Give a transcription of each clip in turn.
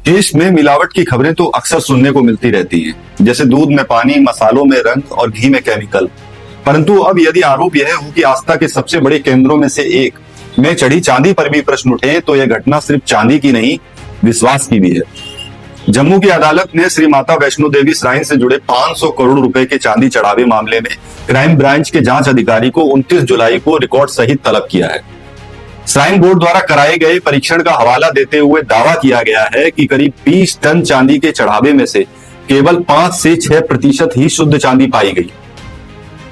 देश में मिलावट की खबरें तो अक्सर सुनने को मिलती रहती हैं, जैसे दूध में पानी, मसालों में रंग और घी में केमिकल। परंतु अब यदि आरोप यह हो कि आस्था के सबसे बड़े केंद्रों में से एक में चढ़ी चांदी पर भी प्रश्न उठे, तो यह घटना सिर्फ चांदी की नहीं, विश्वास की भी है। जम्मू की अदालत ने श्री माता वैष्णो देवी श्राइन से जुड़े 500 करोड़ रुपए के चांदी चढ़ावे मामले में क्राइम ब्रांच के जांच अधिकारी को 29 जुलाई को रिकॉर्ड सहित तलब किया है। श्राइन बोर्ड द्वारा कराए गए परीक्षण का हवाला देते हुए दावा किया गया है कि करीब 20 टन चांदी के चढ़ावे में से केवल 5 से 6% ही शुद्ध चांदी पाई गई,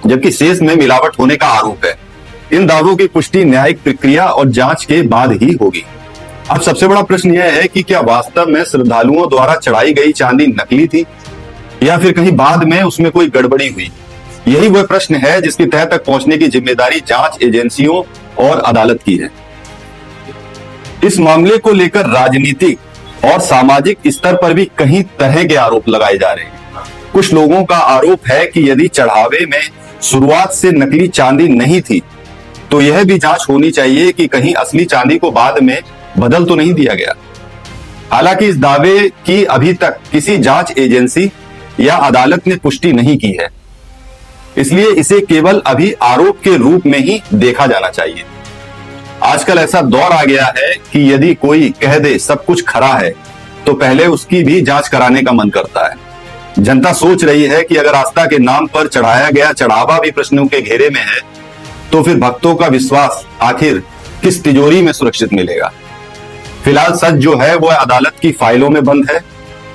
जबकि शेष में मिलावट होने का आरोप है। इन दावों की पुष्टि न्यायिक प्रक्रिया और जांच के बाद ही होगी। अब सबसे बड़ा प्रश्न यह है कि क्या वास्तव में श्रद्धालुओं द्वारा चढ़ाई गई चांदी नकली थी या फिर कहीं बाद में उसमें कोई गड़बड़ी हुई। यही वह प्रश्न है जिसकी तह तक पहुंचने की जिम्मेदारी जांच एजेंसियों और अदालत की है। इस मामले को लेकर राजनीतिक और सामाजिक स्तर पर भी कई तरह के आरोप लगाए जा रहे हैं। कुछ लोगों का आरोप है कि यदि चढ़ावे में शुरुआत से नकली चांदी नहीं थी तो यह भी जांच होनी चाहिए कि कहीं असली चांदी को बाद में बदल तो नहीं दिया गया। हालांकि इस दावे की अभी तक किसी जांच एजेंसी या अदालत ने पुष्टि नहीं की है, इसलिए इसे केवल अभी आरोप के रूप में ही देखा जाना चाहिए। आजकल ऐसा दौर आ गया है कि यदि कोई कह दे सब कुछ खरा है तो पहले उसकी भी जांच कराने का मन करता है। जनता सोच रही है कि अगर आस्था के नाम पर चढ़ाया गया चढ़ावा भी प्रश्नों के घेरे में है तो फिर भक्तों का विश्वास आखिर किस तिजोरी में सुरक्षित मिलेगा। फिलहाल सच जो है वह अदालत की फाइलों में बंद है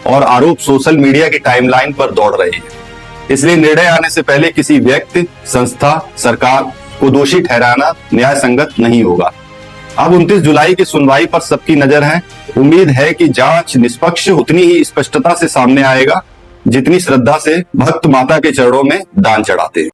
और आरोप सोशल मीडिया की टाइमलाइन पर दौड़ रहे हैं। इसलिए निर्णय आने से पहले किसी व्यक्ति, संस्था, सरकार को दोषी ठहराना न्याय संगत नहीं होगा। अब 29 जुलाई की सुनवाई पर सबकी नजर है। उम्मीद है कि जांच निष्पक्ष उतनी ही स्पष्टता से सामने आएगा जितनी श्रद्धा से भक्त माता के चरणों में दान चढ़ाते हैं।